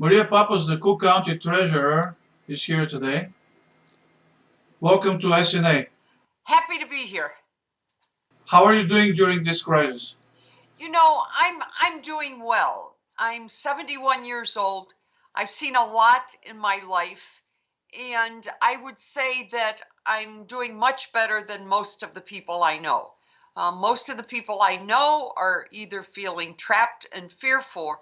Maria Pappas, the Cook County Treasurer, is here today. Welcome to SNA. Happy to be here. How are you doing during this crisis? You know, I'm doing well. I'm 71 years old. I've seen a lot in my life, and I would say that I'm doing much better than most of the people I know. Most of the people I know are either feeling trapped and fearful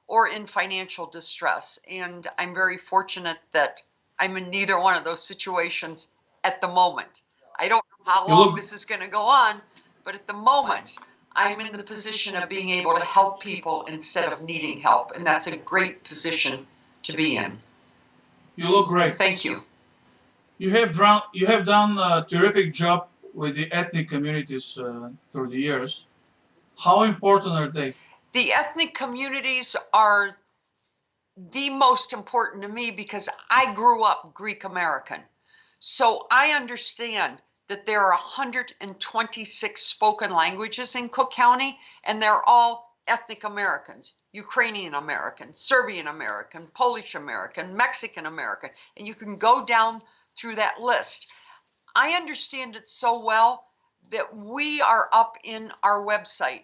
or in financial distress, and I'm very fortunate that I'm in neither one of those situations at the moment. I don't know how long this is going to go on, but at the moment, I'm in the position of being able to help people instead of needing help, and that's a great position to be in. You look great. Thank you. You have done a terrific job with the ethnic communities through the years. How important are they? The ethnic communities are the most important to me because I grew up Greek American. So I understand that there are 126 spoken languages in Cook County, and they're all ethnic Americans, Ukrainian American, Serbian American, Polish American, Mexican American, and you can go down through that list. I understand it so well that we are up in our website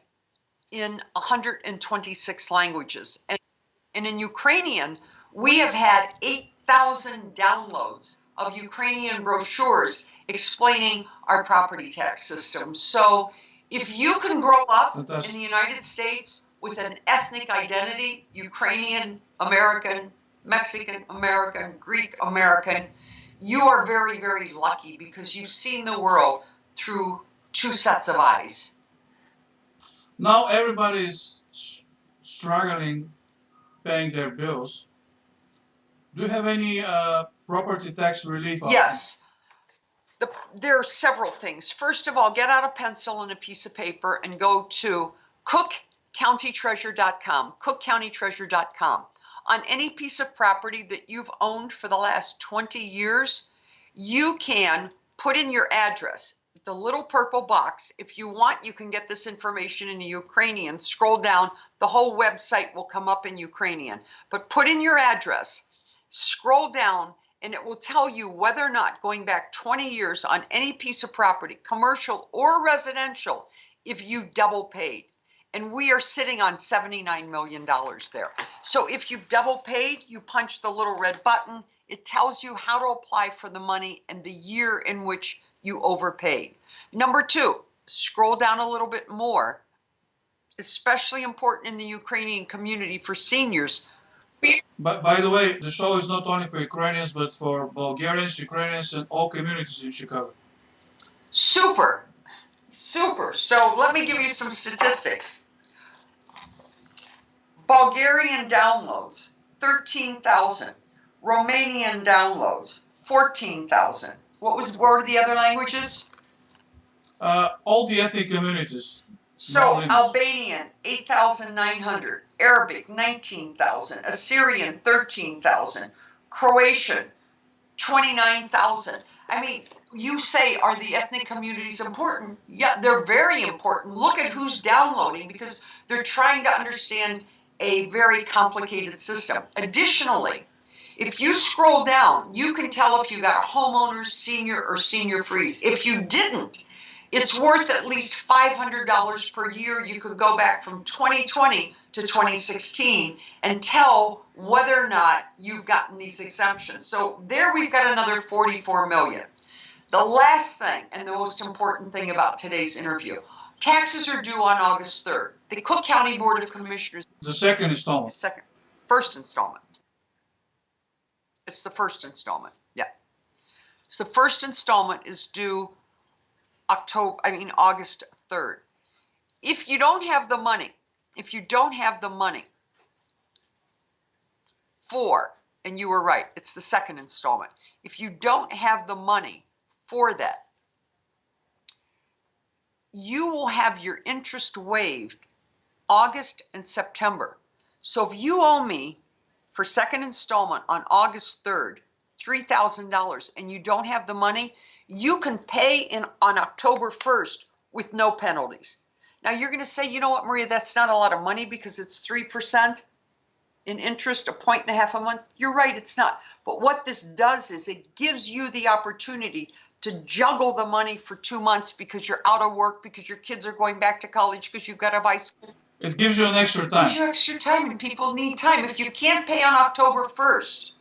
in 126 languages. And in Ukrainian, we have had 8,000 downloads of Ukrainian brochures explaining our property tax system. So if you can grow up in the United States with an ethnic identity, Ukrainian American, Mexican American, Greek American, you are very, very lucky because you've seen the world through two sets of eyes. Now everybody is struggling paying their bills. Do you have any property tax relief? Yes. There are several things. First of all, get out a pencil and a piece of paper and go to cookcountytreasure.com, cookcountytreasure.com. On any piece of property that you've owned for the last 20 years, you can put in your address, the little purple box. If you want, you can get this information in Ukrainian. Scroll down, the whole website will come up in Ukrainian. But put in your address, scroll down, and it will tell you whether or not going back 20 years on any piece of property, commercial or residential, if you double paid. And we are sitting on $79 million there. So if you've double paid, you punch the little red button. It tells you how to apply for the money and the year in which you overpaid. Number two, scroll down a little bit more, especially important in the Ukrainian community for seniors. But by the way, the show is not only for Ukrainians, but for Bulgarians, Ukrainians, and all communities in Chicago. Super, super. So let me give you some statistics. Bulgarian downloads, 13,000. Romanian downloads, 14,000. What were the other languages? All the ethnic communities. So Albanian, 8,900. Arabic, 19,000. Assyrian, 13,000. Croatian, 29,000. I mean, you say, are the ethnic communities important? Yeah, they're very important. Look at who's downloading because they're trying to understand a very complicated system. Additionally, if you scroll down, you can tell if you got homeowners, senior, or senior freeze. If you didn't, it's worth at least $500 per year. You could go back from 2020 to 2016 and tell whether or not you've gotten these exemptions. So there we've got another 44 million. The last thing and the most important thing about today's interview, taxes are due on August 3rd. The Cook County Board of Commissioners. The second installment. First installment. It's the first installment. Yeah. So the first installment is due August 3rd. If you don't have the money, and you were right, it's the second installment. If you don't have the money for that, you will have your interest waived August and September. So if you owe me for second installment on August 3rd, $3,000, and you don't have the money, you can pay on October 1st with no penalties. Now you're going to say, you know what, Maria, that's not a lot of money because it's 3%. in interest, 1.5 a month. You're right, it's not. But what this does is it gives you the opportunity to juggle the money for 2 months because you're out of work, because your kids are going back to college, because you've got to buy school. It gives you an extra It gives time. you extra time, and people need time. If you can't pay on October 1st,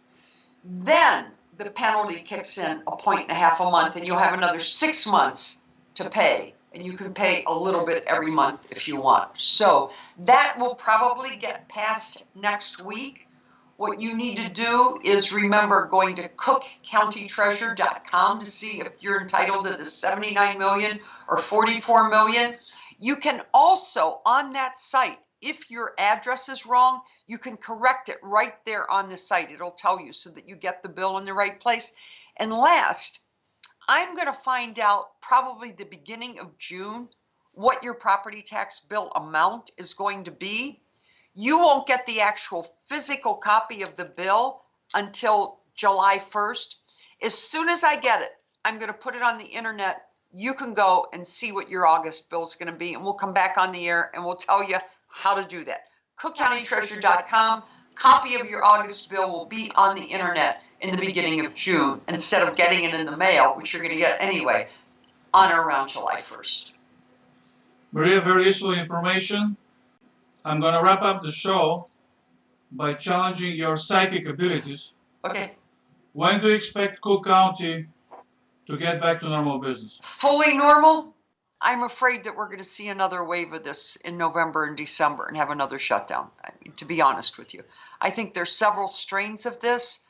then the penalty kicks in 1.5 a month, and you'll have another 6 months to pay. And you can pay a little bit every month if you want. So that will probably get passed next week. What you need to do is remember going to cookcountytreasurer.com to see if you're entitled to the 79 million or 44 million. You can also, on that site, if your address is wrong, you can correct it right there on the site. It'll tell you so that you get the bill in the right place. And last, I'm going to find out probably the beginning of June what your property tax bill amount is going to be. You won't get the actual physical copy of the bill until July 1st. As soon as I get it, I'm going to put it on the internet. You can go and see what your August bill is going to be, and we'll come back on the air and we'll tell you how to do that. cookcountytreasurer.com. Copy of your August bill will be on the internet in the beginning of June instead of getting it in the mail, which you're going to get anyway, on or around July 1st. Maria, very useful information. I'm going to wrap up the show by challenging your psychic abilities. Okay. When do you expect Cook County to get back to normal business? Fully normal? I'm afraid that we're going to see another wave of this in November and December and have another shutdown, to be honest with you. I think there's several strains of this.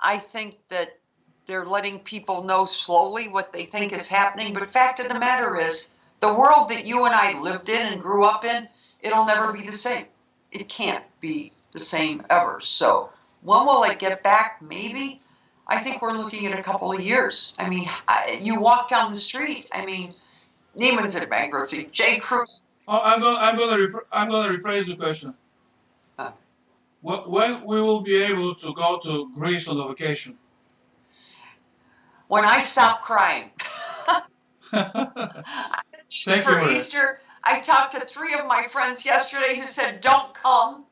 I think that they're letting people know slowly what they think is happening. But fact of the matter is, the world that you and I lived in and grew up in, it'll never be the same. It can't be the same ever. So when will it get back? Maybe. I think we're looking at a couple of years. I mean, you walk down the street. I mean, Neiman's in bankruptcy. J. Cruz. Oh, I'm going to rephrase the question. When we will be able to go to Greece on a vacation? When I stop crying. Thank For you, Easter, I talked to 3 of my friends yesterday who said, don't come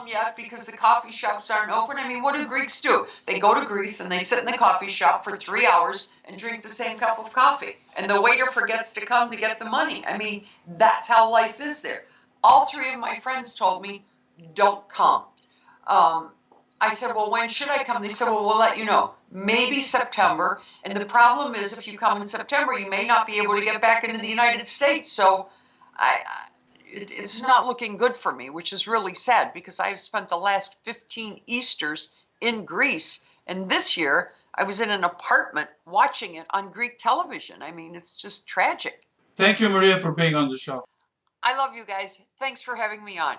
yet because the coffee shops aren't open. I mean, what do Greeks do? They go to Greece and they sit in the coffee shop for 3 hours and drink the same cup of coffee. And the waiter forgets to come to get the money. I mean, that's how life is there. All 3 of my friends told me, don't come. I said, well, when should I come? They said, well, we'll let you know. Maybe September. And the problem is if you come in September, you may not be able to get back into the United States. So it's not looking good for me, which is really sad because I've spent the last 15 Easters in Greece. And this year I was in an apartment watching it on Greek television. I mean, it's just tragic. Thank you, Maria, for being on the show. I love you guys. Thanks for having me on.